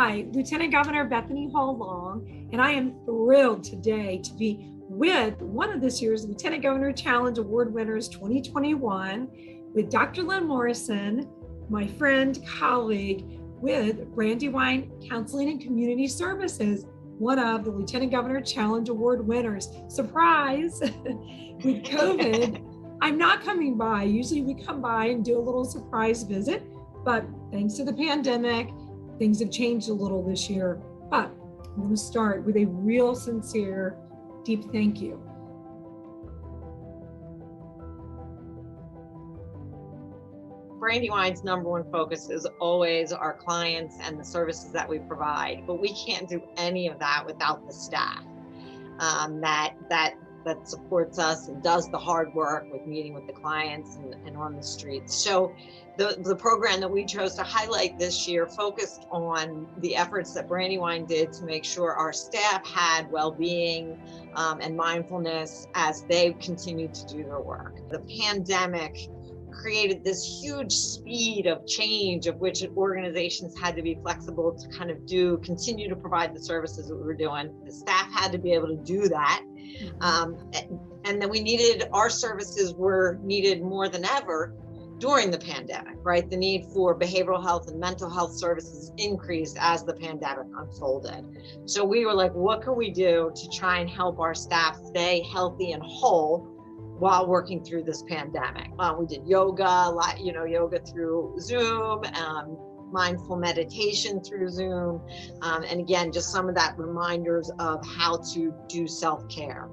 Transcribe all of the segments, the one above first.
Hi, Lieutenant Governor Bethany Hall Long, and I am thrilled today to be with one of this year's Lieutenant Governor Challenge Award winners 2021 with Dr. Lynn Morrison, my friend, colleague with Brandywine Counseling and Community Services, one of the Lieutenant Governor Challenge Award winners. Surprise! With COVID, I'm not coming by. Usually we come by and do a little surprise visit, but thanks to the pandemic, things have changed a little this year. But I'm going to start with a real sincere, deep thank you. Brandywine's number one focus is always our clients and the services that we provide, but we can't do any of that without the staff that supports us and does the hard work with meeting with the clients and on the streets. So the program that we chose to highlight this year focused on the efforts that Brandywine did to make sure our staff had well-being and mindfulness as they continued to do their work. The pandemic created this huge speed of change of which organizations had to be flexible to kind of continue to provide the services that we were doing. The staff had to be able to do that. And then our services were needed more than ever during the pandemic, right? The need for behavioral health and mental health services increased as the pandemic unfolded. So we were like, what can we do to try and help our staff stay healthy and whole while working through this pandemic? We did yoga, yoga through Zoom, mindful meditation through Zoom. And again, just some of that reminders of how to do self-care.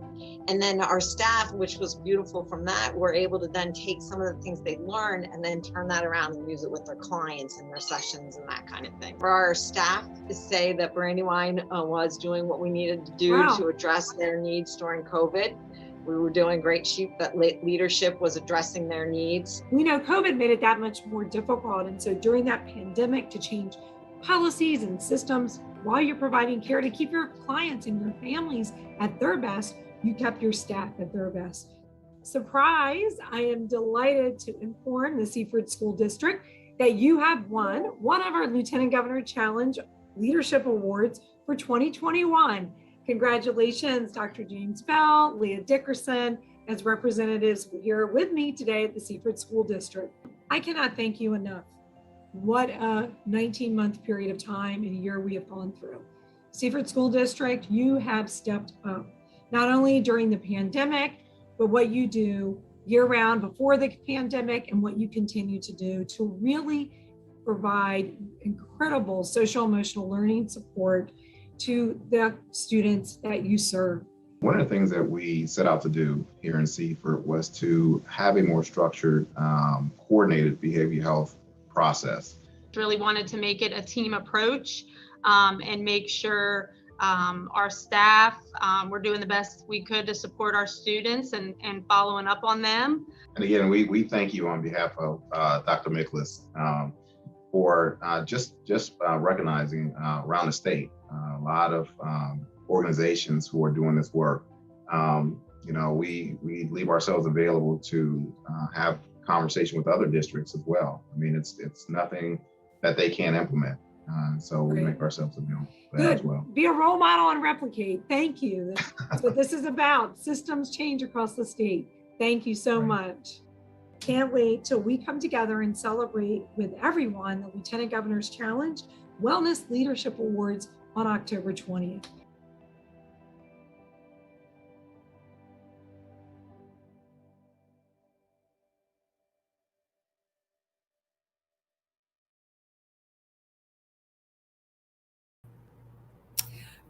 And then our staff, which was beautiful from that, were able to then take some of the things they learned and then turn that around and use it with their clients in their sessions and that kind of thing. For our staff to say that Brandywine was doing what we needed to do to address their needs during COVID. We were doing great that leadership was addressing their needs. We know COVID made it that much more difficult. And so during that pandemic, to change policies and systems while you're providing care to keep your clients and your families at their best, you kept your staff at their best. Surprise, I am delighted to inform the Seaford School District that you have won one of our Lieutenant Governor Challenge Leadership Awards for 2021. Congratulations, Dr. James Bell, Leah Dickerson, as representatives here with me today at the Seaford School District. I cannot thank you enough. What a 19-month period of time and year we have gone through. Seaford School District, you have stepped up, not only during the pandemic, but what you do year-round before the pandemic and what you continue to do to really provide incredible social-emotional learning support to the students that you serve. One of the things that we set out to do here in Seaford was to have a more structured, coordinated behavioral health process. Really wanted to make it a team approach and make sure our staff were doing the best we could to support our students and following up on them. And again, we thank you on behalf of Dr. Miklas for just recognizing around the state a lot of organizations who are doing this work. We leave ourselves available to have conversation with other districts as well. I mean, it's nothing that they can't implement. So we make ourselves available for that as well. Be a role model and replicate. Thank you. That's what this is about. Systems change across the state. Thank you so much. Can't wait till we come together and celebrate with everyone the Lieutenant Governor's Challenge Wellness Leadership Awards on October 20th.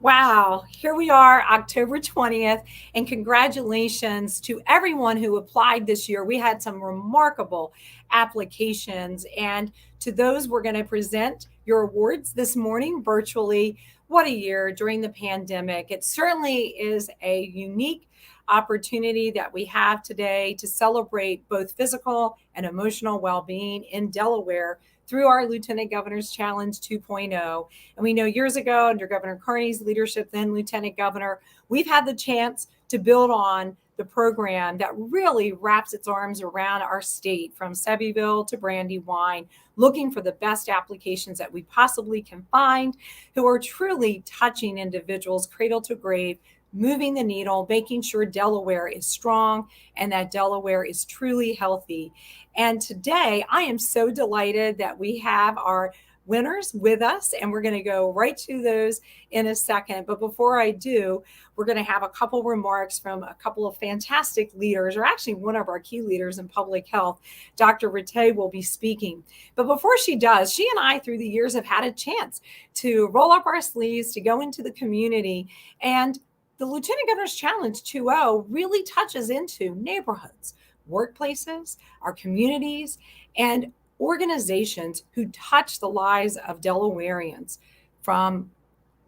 Wow, here we are, October 20th, and congratulations to everyone who applied this year. We had some remarkable applications, and to those we're going to present your awards this morning virtually. What a year during the pandemic. It certainly is a unique opportunity that we have today to celebrate both physical and emotional well-being in Delaware through our Lieutenant Governor's Challenge 2.0. And we know years ago, under Governor Carney's leadership, then Lieutenant Governor, we've had the chance to build on the program that really wraps its arms around our state from Sebbyville to Brandywine, looking for the best applications that we possibly can find, who are truly touching individuals cradle to grave, moving the needle, making sure Delaware is strong and that Delaware is truly healthy. And today I am so delighted that we have our winners with us, and we're going to go right to those in a second. But before I do, we're going to have a couple remarks from a couple of fantastic leaders, or actually one of our key leaders in public health. Dr. Retay will be speaking. But before she does, she and I through the years have had a chance to roll up our sleeves, to go into the community, and the Lieutenant Governor's Challenge 2.0 really touches into neighborhoods, workplaces, our communities, and organizations who touch the lives of Delawareans, from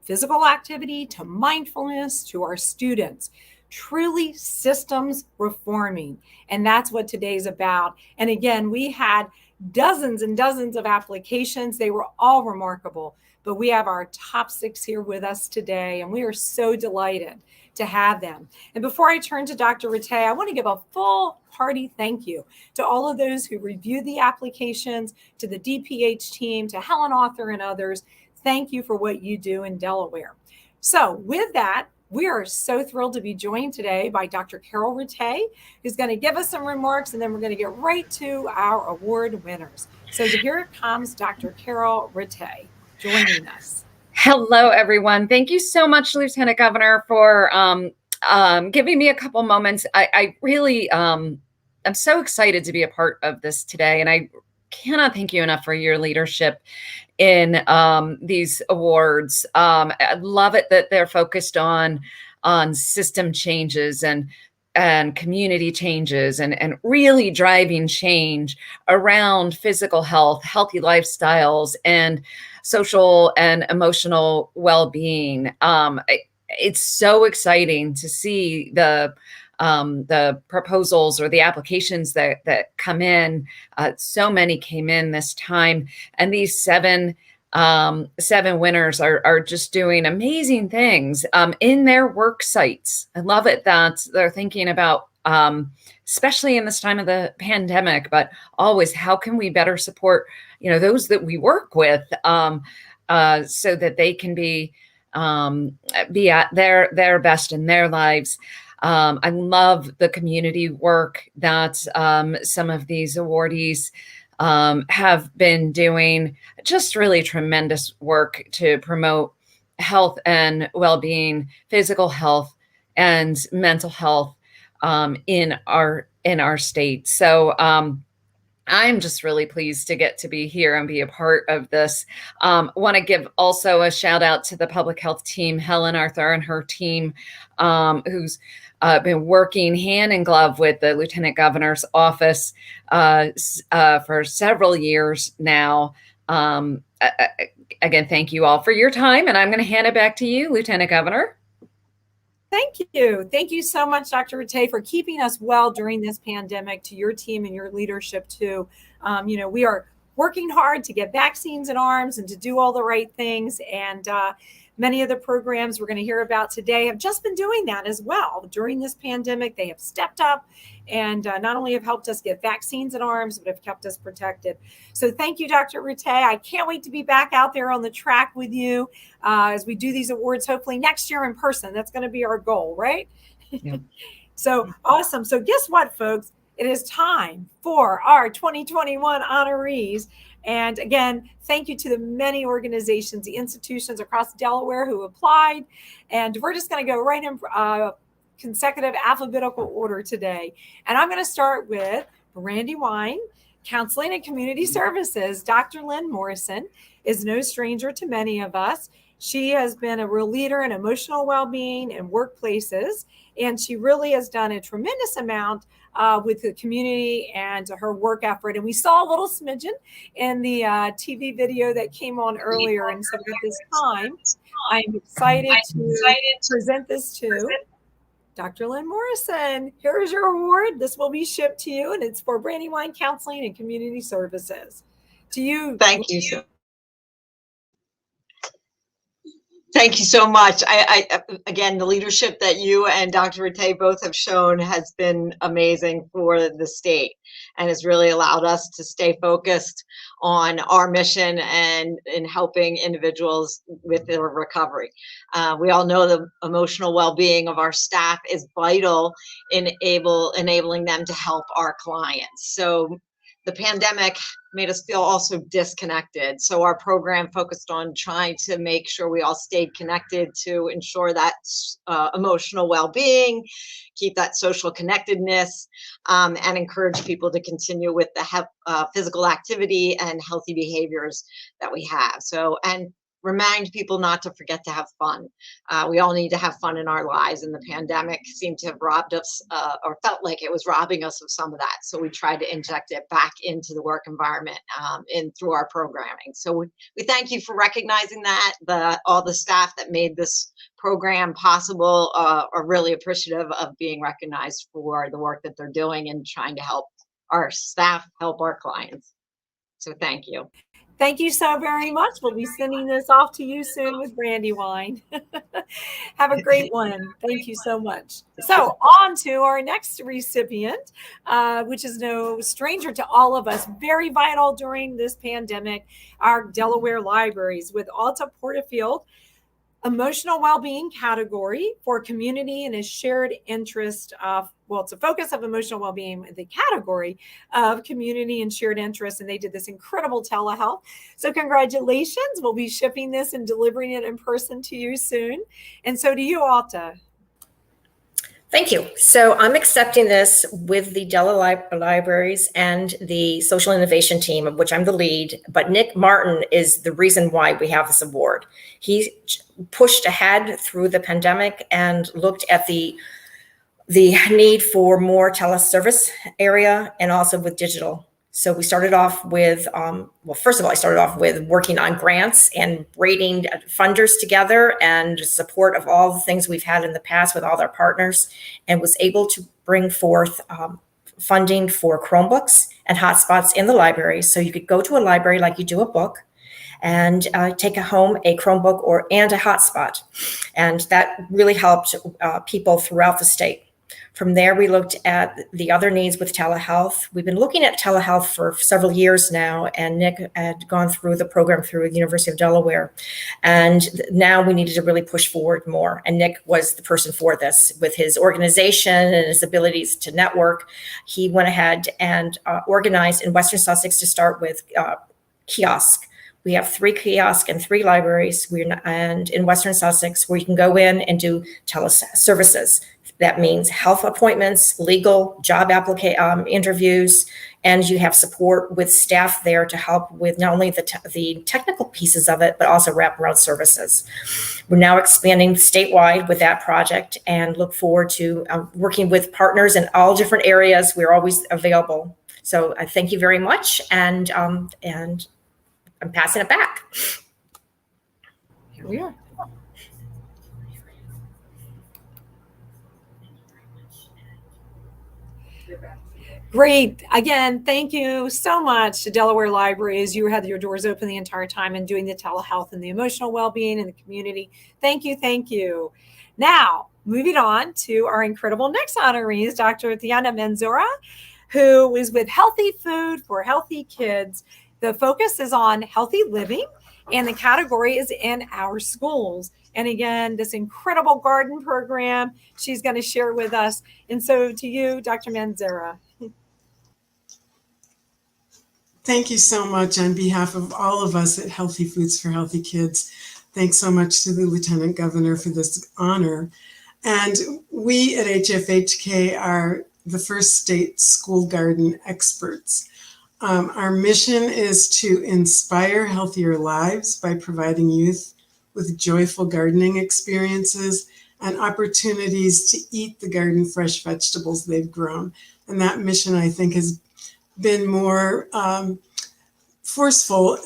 physical activity to mindfulness to our students. Truly systems reforming. And that's what today's about. And again, we had dozens and dozens of applications. They were all remarkable. But we have our top 6 here with us today, and we are so delighted to have them. And before I turn to Dr. Retay, I want to give a full hearty thank you to all of those who reviewed the applications, to the DPH team, to Helen Author and others. Thank you for what you do in Delaware. So with that, we are so thrilled to be joined today by Dr. Carol Retay, who's going to give us some remarks, and then we're going to get right to our award winners. So here comes Dr. Carol Retay joining us. Hello, everyone. Thank you so much, Lieutenant Governor, for giving me a couple moments. I really I'm so excited to be a part of this today, and I cannot thank you enough for your leadership in these awards. I love it that they're focused on system changes and community changes and really driving change around physical health, healthy lifestyles, and social and emotional well-being. It's so exciting to see the proposals or the applications that come in. So many came in this time, and these seven winners are just doing amazing things in their work sites. I love it that they're thinking about, especially in this time of the pandemic, but always how can we better support those that we work with, so that they can be at their best in their lives. I love the community work that some of these awardees have been doing. Just really tremendous work to promote health and well-being, physical health and mental health in our state. So I'm just really pleased to get to be here and be a part of this. Want to give also a shout out to the public health team, Helen Arthur and her team, who's been working hand in glove with the Lieutenant Governor's office for several years now. Again, thank you all for your time, and I'm going to hand it back to you, Lieutenant Governor. Thank you. Thank you so much, Dr. Retay, for keeping us well during this pandemic, to your team and your leadership too. We are working hard to get vaccines in arms and to do all the right things. And many of the programs we're going to hear about today have just been doing that as well. During this pandemic, they have stepped up and not only have helped us get vaccines in arms, but have kept us protected. So thank you, Dr. Retay. I can't wait to be back out there on the track with you as we do these awards, hopefully next year in person. That's going to be our goal, right? Yeah. So awesome. So guess what, folks? It is time for our 2021 honorees. And again, thank you to the many organizations, the institutions across Delaware who applied. And we're just going to go right in consecutive alphabetical order today. And I'm going to start with Brandywine Counseling and Community Services. Dr. Lynn Morrison is no stranger to many of us. She has been a real leader in emotional well-being and workplaces, and she really has done a tremendous amount with the community and her work effort. And we saw a little smidgen in the TV video that came on earlier. And so at this time, I'm excited to present this to Dr. Lynn Morrison. Here's your award. This will be shipped to you, and it's for Brandywine Counseling and Community Services. To you. Thank you. Thank you so much. Again, the leadership that you and Dr. Retay both have shown has been amazing for the state and has really allowed us to stay focused on our mission and in helping individuals with their recovery. We all know the emotional well-being of our staff is vital in enabling them to help our clients. So the pandemic made us feel also disconnected. So our program focused on trying to make sure we all stayed connected to ensure that emotional well-being, keep that social connectedness, and encourage people to continue with the physical activity and healthy behaviors that we have. So, and remind people not to forget to have fun. We all need to have fun in our lives, and the pandemic seemed to have robbed us, or felt like it was robbing us of some of that. So we tried to inject it back into the work environment through our programming. So we thank you for recognizing that. All the staff that made this program possible are really appreciative of being recognized for the work that they're doing and trying to help our staff help our clients. So thank you. Thank you so very much. We'll be sending this off to you soon with Brandywine. Have a great one. Thank you so much. So on to our next recipient, which is no stranger to all of us, very vital during this pandemic, our Delaware Libraries with Alta Porterfield, emotional well-being category for community and a shared interest of, well, it's a focus of emotional well-being, the category of community and shared interest. And they did this incredible telehealth. So congratulations. We'll be shipping this and delivering it in person to you soon. And so to you, Alta. Thank you. So I'm accepting this with the Della Libraries and the Social Innovation Team, of which I'm the lead, but Nick Martin is the reason why we have this award. He pushed ahead through the pandemic and looked at the need for more teleservice area and also with digital. So we started off with, first of all, I started off with working on grants and braiding funders together and support of all the things we've had in the past with all our partners, and was able to bring forth funding for Chromebooks and hotspots in the library. So you could go to a library like you do a book and take home a Chromebook and a hotspot. And that really helped people throughout the state. From there, we looked at the other needs with telehealth. We've been looking at telehealth for several years now, and Nick had gone through the program through the University of Delaware. And now we needed to really push forward more. And Nick was the person for this. With his organization and his abilities to network, he went ahead and organized in Western Sussex to start with kiosk. We have 3 kiosks and 3 libraries. And in Western Sussex, where you can go in and do teleservices. That means health appointments, legal, job interviews, and you have support with staff there to help with not only the technical pieces of it, but also wraparound services. We're now expanding statewide with that project and look forward to working with partners in all different areas. We're always available. So I thank you very much, and I'm passing it back. Here we are. Great. Again, thank you so much to Delaware Libraries. You had your doors open the entire time and doing the telehealth and the emotional well-being in the community. Thank you. Thank you. Now, moving on to our incredible next honorees, Dr. Tiana Menzora, who is with Healthy Food for Healthy Kids. The focus is on healthy living, and the category is in our schools. And again, this incredible garden program she's going to share with us. And so to you, Dr. Menzora. Thank you so much on behalf of all of us at Healthy Foods for Healthy Kids. Thanks so much to the Lieutenant Governor for this honor. And we at HFHK are the first state school garden experts. Our mission is to inspire healthier lives by providing youth with joyful gardening experiences and opportunities to eat the garden fresh vegetables they've grown. And that mission, I think, has been more forceful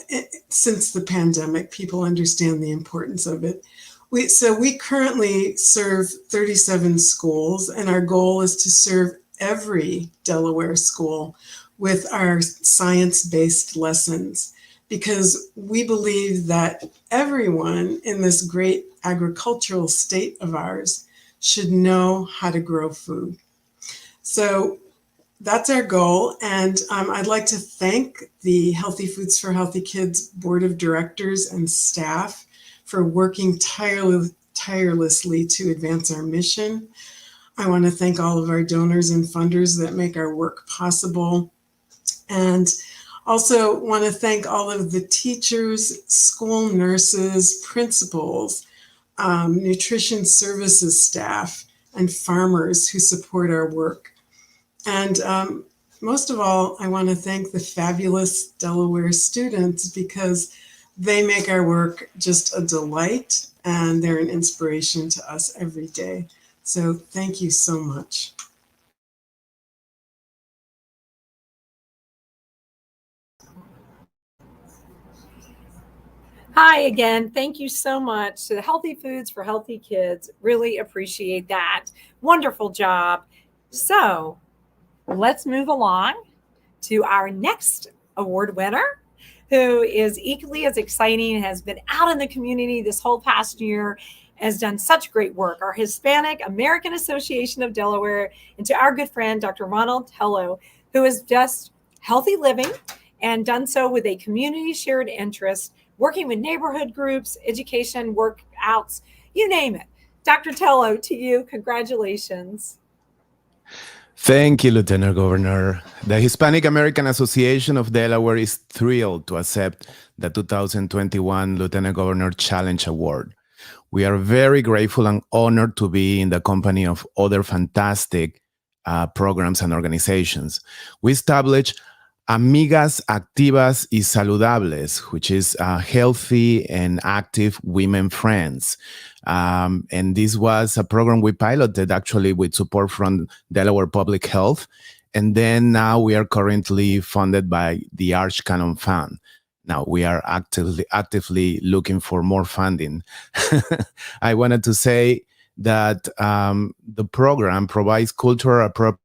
since the pandemic. People understand the importance of it. We currently serve 37 schools, and our goal is to serve every Delaware school with our science-based lessons. because we believe that everyone in this great agricultural state of ours should know how to grow food. So that's our goal. And I'd like to thank the Healthy Foods for Healthy Kids Board of Directors and staff for working tirelessly to advance our mission. I want to thank all of our donors and funders that make our work possible. And also want to thank all of the teachers, school nurses, principals, nutrition services staff, and farmers who support our work. And most of all, I want to thank the fabulous Delaware students because they make our work just a delight and they're an inspiration to us every day. So thank you so much. Hi again. Thank you so much to Healthy Foods for Healthy Kids. Really appreciate that. Wonderful job. So let's move along to our next award winner, who is equally as exciting and has been out in the community this whole past year, has done such great work. Our Hispanic American Association of Delaware, and to our good friend, Dr. Ronald Tello, who has just healthy living and done so with a community shared interest, working with neighborhood groups, education, workouts, you name it. Dr. Tello, to you, congratulations. Thank you, Lieutenant Governor. The Hispanic American Association of Delaware is thrilled to accept the 2021 Lieutenant Governor Challenge Award. We are very grateful and honored to be in the company of other fantastic programs and organizations. We established Amigas Activas y Saludables, which is healthy and active women friends. And this was a program we piloted actually with support from Delaware Public Health. And then now we are currently funded by the Arch Cannon Fund. Now we are actively looking for more funding. I wanted to say that the program provides cultural appropriate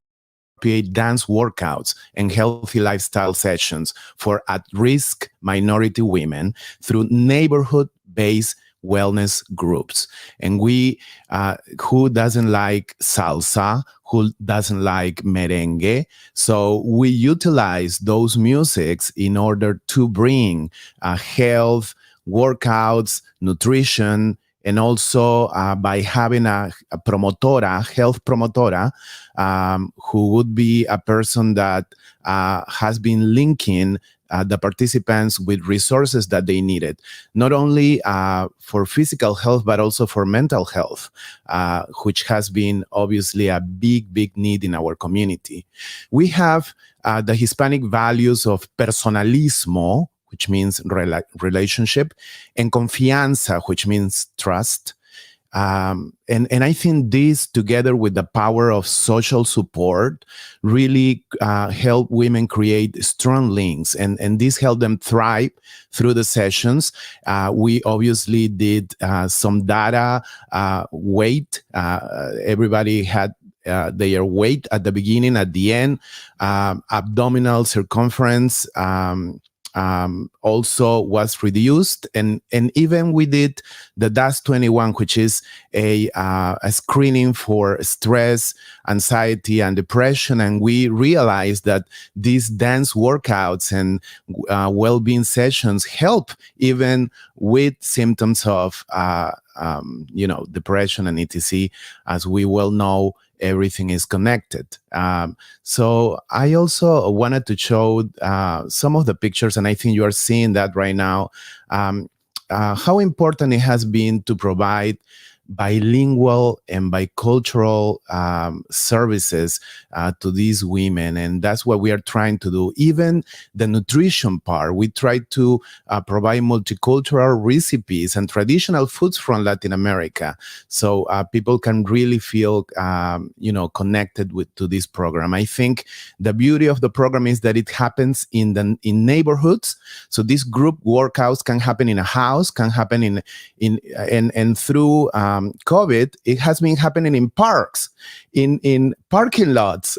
dance workouts and healthy lifestyle sessions for at-risk minority women through neighborhood-based wellness groups. And we, who doesn't like salsa, who doesn't like merengue? So we utilize those musics in order to bring health, workouts, nutrition, and also by having a promotora, health promotora, who would be a person that has been linking the participants with resources that they needed, not only for physical health, but also for mental health, which has been obviously a big need in our community. We have the Hispanic values of personalismo, which means relationship, and confianza, which means trust. And I think this, together with the power of social support, really help women create strong links, and this helped them thrive through the sessions. We obviously did some data, weight. Everybody had their weight at the beginning, at the end, abdominal circumference, also was reduced, and even we did the DAS-21, which is a screening for stress, anxiety, and depression, and we realized that these dance workouts and well-being sessions help even with symptoms of depression and etc. As we well know, everything is connected. So I also wanted to show some of the pictures, and I think you are seeing that right now, how important it has been to provide bilingual and bicultural services to these women. And that's what we are trying to do. Even the nutrition part, we try to provide multicultural recipes and traditional foods from Latin America. So people can really feel, connected to this program. I think the beauty of the program is that it happens in neighborhoods. So these group workouts can happen in a house, can happen and through COVID, it has been happening in parks, in parking lots.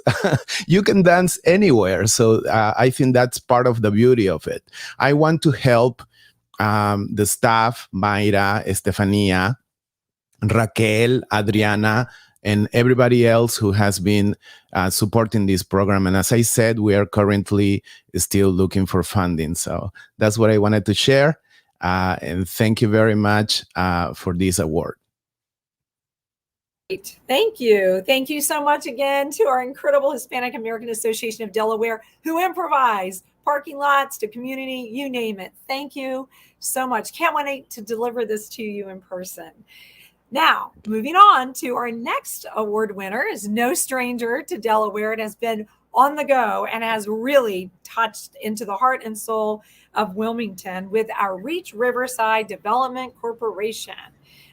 You can dance anywhere. So I think that's part of the beauty of it. I want to help the staff, Mayra, Estefania, Raquel, Adriana, and everybody else who has been supporting this program. And as I said, we are currently still looking for funding. So that's what I wanted to share. And thank you very much for this award. Great. Thank you. Thank you so much again to our incredible Hispanic American Association of Delaware, who improvise parking lots to community, you name it. Thank you so much. Can't wait to deliver this to you in person. Now, moving on to our next award winner is no stranger to Delaware. It has been on the go and has really touched into the heart and soul of Wilmington with our Reach Riverside Development Corporation.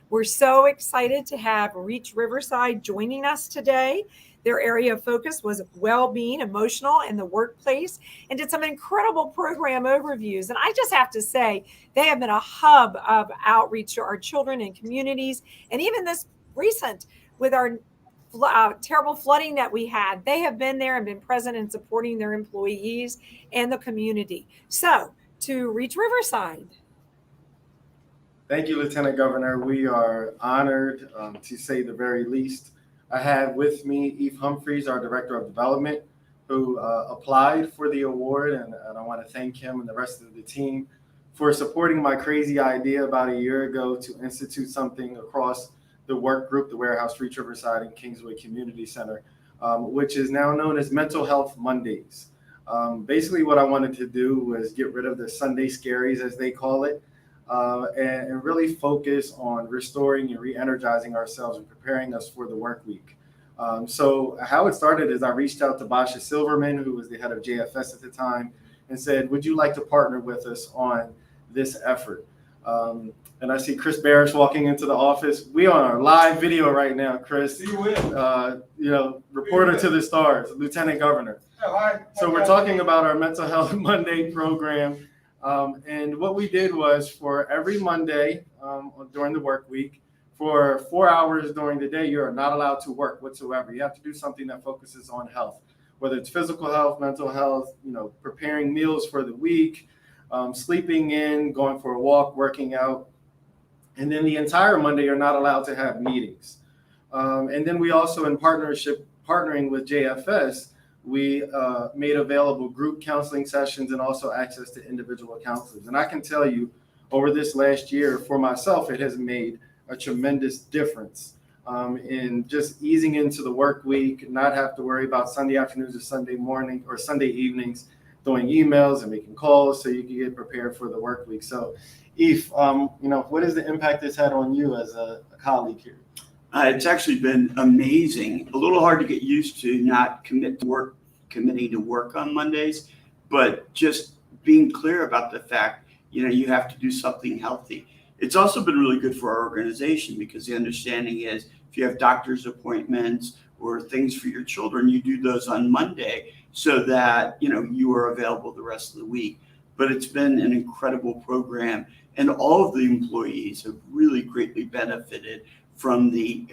We're so excited to have Reach Riverside joining us today. Their area of focus was well-being, emotional, and the workplace, and did some incredible program overviews. And I just have to say, they have been a hub of outreach to our children and communities. And even this recent, with our terrible flooding that we had, they have been there and been present in supporting their employees and the community. So, to Reach Riverside. Thank you, Lieutenant Governor. We are honored, to say the very least. I had with me Eve Humphreys, our Director of Development, who applied for the award, and I want to thank him and the rest of the team for supporting my crazy idea about a year ago to institute something across the work group, the Warehouse, Reach Riverside, and Kingswood Community Center, which is now known as Mental Health Mondays. Basically, what I wanted to do was get rid of the Sunday scaries, as they call it, and really focus on restoring and re-energizing ourselves and preparing us for the work week. So how it started is I reached out to Basha Silverman, who was the head of JFS at the time, and said, would you like to partner with us on this effort? And I see Chris Barish walking into the office. We on our live video right now, Chris. You win. Reporter to the stars, Lieutenant Governor. So we're talking about our Mental Health Monday program. And what we did was for every Monday during the work week, for 4 hours during the day, you're not allowed to work whatsoever. You have to do something that focuses on health, whether it's physical health, mental health, preparing meals for the week, sleeping in, going for a walk, working out. And then the entire Monday, you're not allowed to have meetings. And then we also, in partnering with JFS, we made available group counseling sessions and also access to individual counselors. And I can tell you, over this last year, for myself, it has made a tremendous difference in just easing into the work week, not have to worry about Sunday afternoons or Sunday morning or Sunday evenings, doing emails and making calls so you can get prepared for the work week. So, Eve, what is the impact it's had on you as a colleague here? It's actually been amazing. A little hard to get used to not committing to work on Mondays, but just being clear about the fact, you have to do something healthy. It's also been really good for our organization because the understanding is if you have doctor's appointments or things for your children, you do those on Monday so that, you are available the rest of the week. But it's been an incredible program, and all of the employees have really greatly benefited from the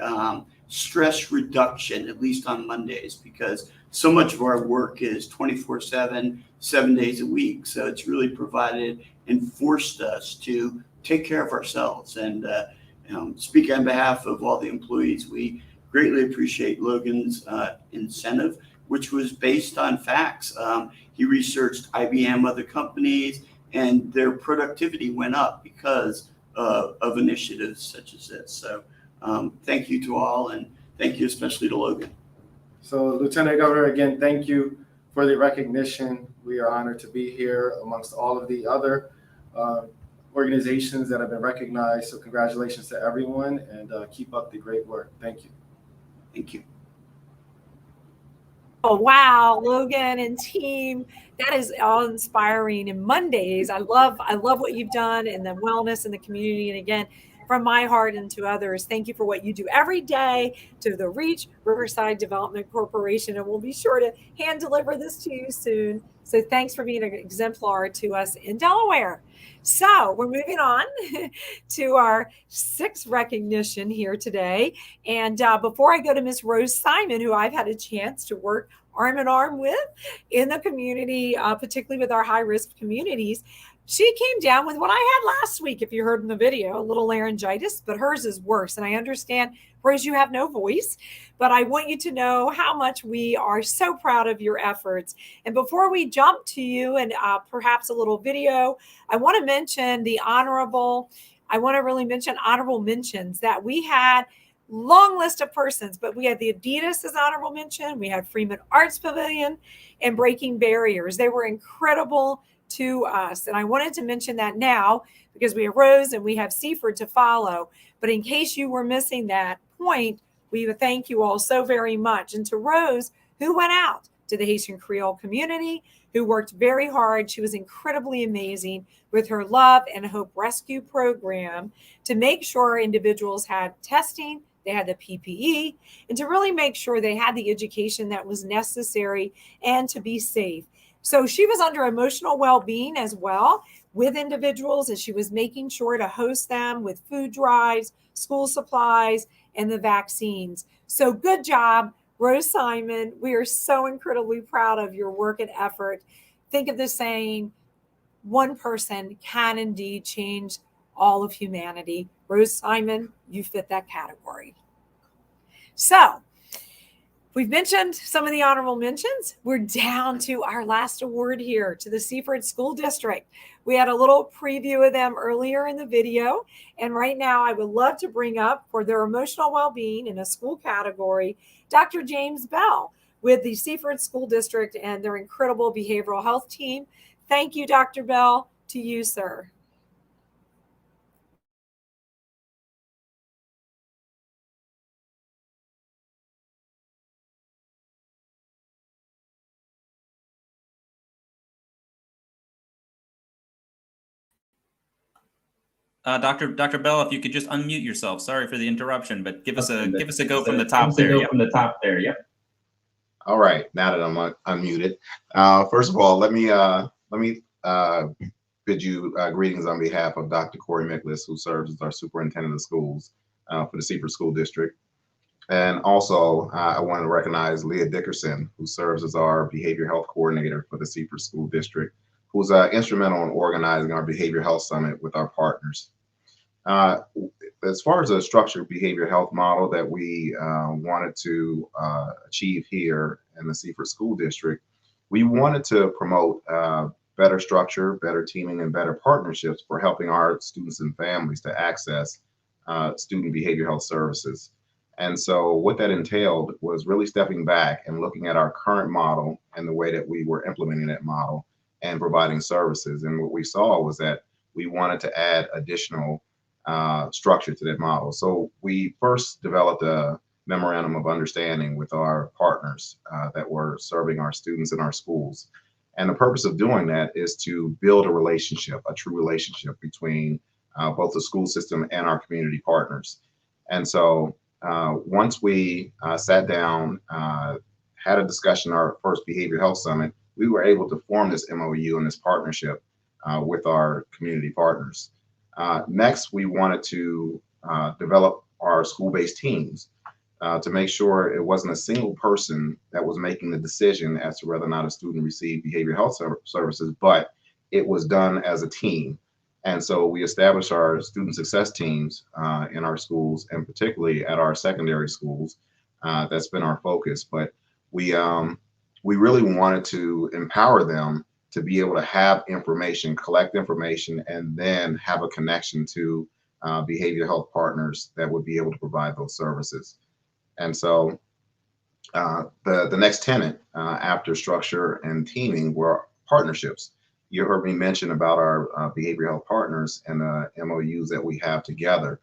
stress reduction, at least on Mondays, because so much of our work is 24/7, 7 days a week. So it's really provided and forced us to take care of ourselves. And speaking on behalf of all the employees, we greatly appreciate Logan's incentive, which was based on facts. He researched IBM, other companies, and their productivity went up because of initiatives such as this. So thank you to all, and thank you especially to Logan. So, Lieutenant Governor, again, thank you for the recognition. We are honored to be here amongst all of the other organizations that have been recognized. So congratulations to everyone, and keep up the great work. Thank you. Thank you. Oh, wow, Logan and team, that is all inspiring. And Mondays, I love what you've done in the wellness and the community. And again, from my heart and to others, thank you for what you do every day to the Reach Riverside Development Corporation, and we'll be sure to hand deliver this to you soon. So thanks for being an exemplar to us in Delaware. So we're moving on to our sixth recognition here today. And before I go to Miss Rose Simon, who I've had a chance to work arm in arm with in the community, particularly with our high-risk communities, she came down with what I had last week, if you heard in the video, a little laryngitis, but hers is worse. And I understand, Rose, you have no voice, but I want you to know how much we are so proud of your efforts. And before we jump to you and perhaps a little video, I want to mention really mention honorable mentions that we had. Long list of persons, but we had the Adidas as honorable mention. We had Freeman Arts Pavilion and Breaking Barriers. They were incredible to us. And I wanted to mention that now because we have Rose and we have Seaford to follow. But in case you were missing that point, we would thank you all so very much. And to Rose, who went out to the Haitian Creole community, who worked very hard. She was incredibly amazing with her Love and Hope Rescue program to make sure individuals had testing, they had the PPE, and to really make sure they had the education that was necessary and to be safe. So she was under emotional well-being as well with individuals, and she was making sure to host them with food drives, school supplies, and the vaccines. So good job, Rose Simon. We are so incredibly proud of your work and effort. Think of the saying, one person can indeed change all of humanity. Rose Simon, you fit that category. So we've mentioned some of the honorable mentions. We're down to our last award here, to the Seaford School District. We had a little preview of them earlier in the video. And right now I would love to bring up, for their emotional well-being in a school category, Dr. James Bell with the Seaford School District and their incredible behavioral health team. Thank you, Dr. Bell. To you, sir. Dr. Bell, if you could just unmute yourself. Sorry for the interruption, but give us a go from the top there. Yep. All right, now that I'm unmuted, first of all, let me bid you greetings on behalf of Dr. Corey Miklas, who serves as our superintendent of schools for the Seaford School District. And also, I want to recognize Leah Dickerson, who serves as our behavior health coordinator for the Seaford School District, who's instrumental in organizing our behavior health summit with our partners. As far as a structured behavior health model that we wanted to achieve here in the Seaford School District, we wanted to promote better structure, better teaming, and better partnerships for helping our students and families to access student behavior health services. And so what that entailed was really stepping back and looking at our current model and the way that we were implementing that model and providing services. And what we saw was that we wanted to add additional structure to that model. So we first developed a Memorandum of Understanding with our partners that were serving our students in our schools. And the purpose of doing that is to build a relationship, a true relationship between both the school system and our community partners. And so once we sat down, had a discussion, our first Behavior Health Summit, we were able to form this MOU and this partnership with our community partners. Next, we wanted to develop our school-based teams to make sure it wasn't a single person that was making the decision as to whether or not a student received behavioral health services, but it was done as a team. And so we established our student success teams in our schools, and particularly at our secondary schools. That's been our focus. But we really wanted to empower them to be able to have information, collect information, and then have a connection to behavioral health partners that would be able to provide those services. And so the next tenet after structure and teaming were partnerships. You heard me mention about our behavioral health partners and the MOUs that we have together.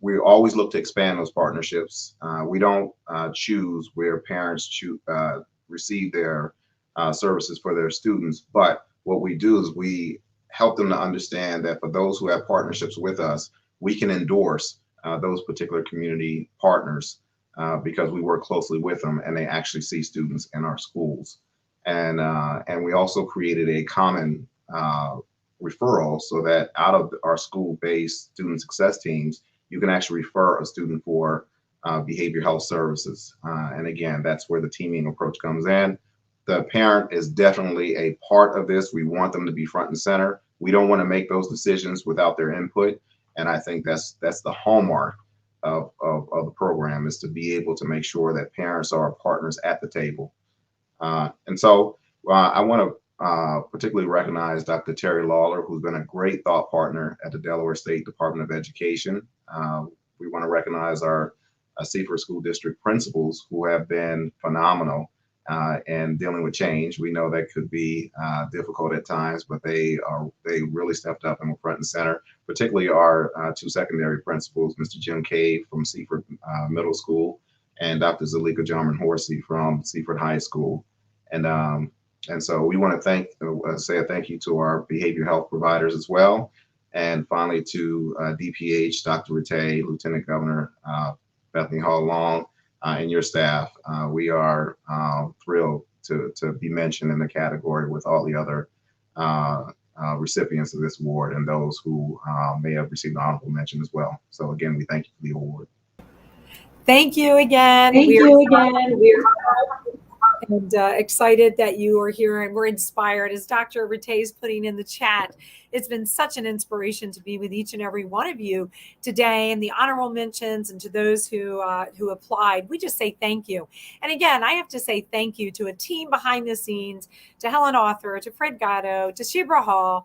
We always look to expand those partnerships. We don't choose where parents receive their services for their students, but what we do is we help them to understand that for those who have partnerships with us, we can endorse those particular community partners because we work closely with them and they actually see students in our schools. And we also created a common referral so that out of our school-based student success teams, you can actually refer a student for behavioral health services. And again, that's where the teaming approach comes in. The parent is definitely a part of this. We want them to be front and center. We don't want to make those decisions without their input. And I think that's the hallmark of the program, is to be able to make sure that parents are partners at the table. And so I want to particularly recognize Dr. Terry Lawler, who's been a great thought partner at the Delaware State Department of Education. We want to recognize our Seaford School District principals, who have been phenomenal in dealing with change. We know that could be difficult at times, but they really stepped up and were front and center, particularly our two secondary principals, Mr. Jim Cave from Seaford Middle School and Dr. Zalika Jarman-Horsey from Seaford High School. And so we want to say a thank you to our behavioral health providers as well. And finally to DPH, Dr. Retay, Lieutenant Governor Bethany Hall Long, and your staff. We are thrilled to be mentioned in the category with all the other recipients of this award and those who may have received an honorable mention as well. So again, we thank you for the award. Thank you again. We're and excited that you are here, and we're inspired, as Dr. Retay is putting in the chat. It's been such an inspiration to be with each and every one of you today, and the honorable mentions, and to those who applied. We just say thank you. And again, I have to say thank you to a team behind the scenes, to Helen Author, to Fred Gatto, to Shibra Hall.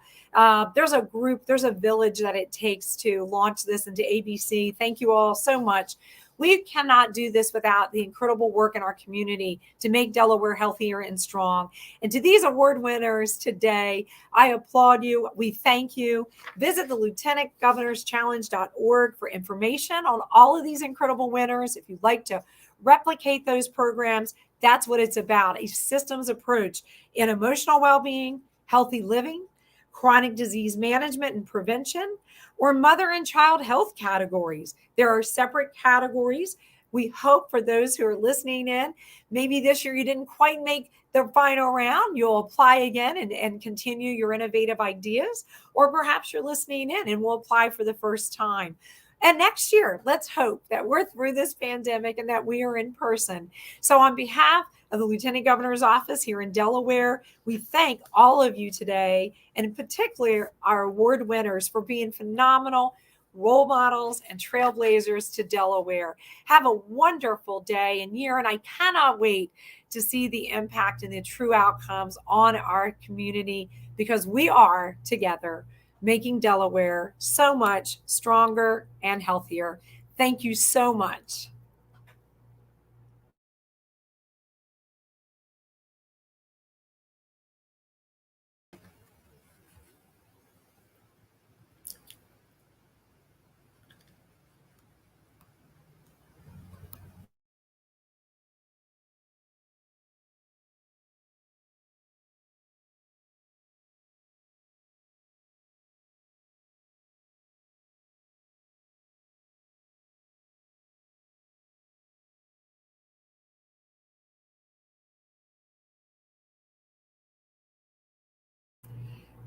There's a group, there's a village that it takes to launch this into ABC. Thank you all so much. We cannot do this without the incredible work in our community to make Delaware healthier and strong. And to these award winners today, I applaud you. We thank you. Visit the lieutenantgovernorschallenge.org for information on all of these incredible winners. If you'd like to replicate those programs, that's what it's about: a systems approach in emotional well-being, healthy living, chronic disease management and prevention, or mother and child health categories. There are separate categories. We hope for those who are listening in, maybe this year you didn't quite make the final round, you'll apply again and continue your innovative ideas, or perhaps you're listening in and will apply for the first time. And next year, let's hope that we're through this pandemic and that we are in person. So on behalf of the Lieutenant Governor's Office here in Delaware, we thank all of you today, and in particular our award winners, for being phenomenal role models and trailblazers to Delaware. Have a wonderful day and year, and I cannot wait to see the impact and the true outcomes on our community, because we are together making Delaware so much stronger and healthier. Thank you so much.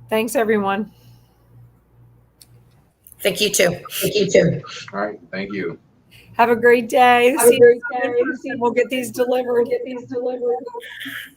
Thanks, everyone. Thank you too. All right, thank you. Have a great day. We'll get these delivered.